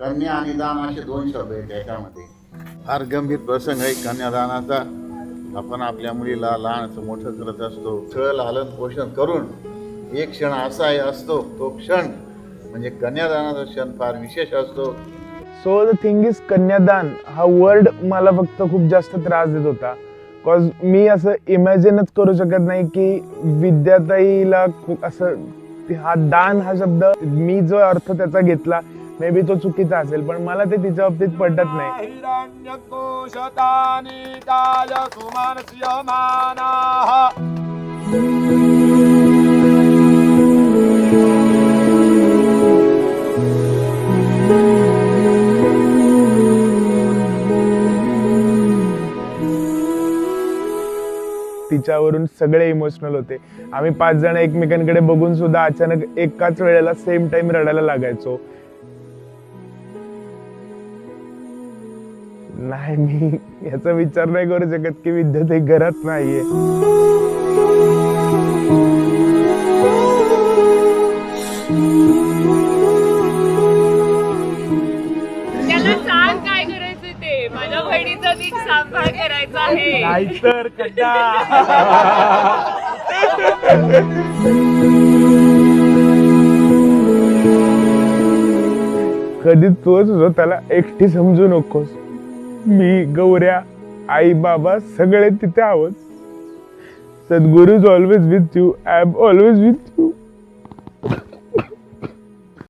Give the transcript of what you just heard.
कन्या आणि दान असे दोन शब्द आहेत त्याच्यामध्ये. फार गंभीर प्रसंग आहे कन्यादानाचा. आपण आपल्या मुलीला लहानचं मोठं करत असतो, छळ लालन पोषण करून एक क्षण असा असतो, तो क्षण म्हणजे कन्यादानाचा क्षण फार विशेष असतो. सो द थिंग इज, कन्यादान हा वर्ड मला फक्त खूप जास्त त्रास देत होता. बिकॉज मी असं इमॅजिनच करू शकत नाही की विद्याताईला असं हा दान हा शब्द, मी जो अर्थ त्याचा घेतला मे बी तो चुकीचा असेल, पण मला ते तिच्या बाबतीत पटत नाही. तिच्यावरून सगळे इमोशनल होते. आम्ही 5 जण एकमेकांकडे बघून सुद्धा अचानक एकाच वेळेला सेम टाइम रडायला लागायचो. नाही, मी याचा विचार नाही करू शकत की विद्यार्थी घरात नाहीये. त्याला सांग काय करायचं ते. माझ्या बहिणीचा नीट सांभाळ करायचा आहे. नाहीतर कधी तोच हो, त्याला एकटी समजू नकोस. मी, गौऱ्या, आई बाबा सगळे तिथे आहोत. सद्गुरू is always with you. I am always with you.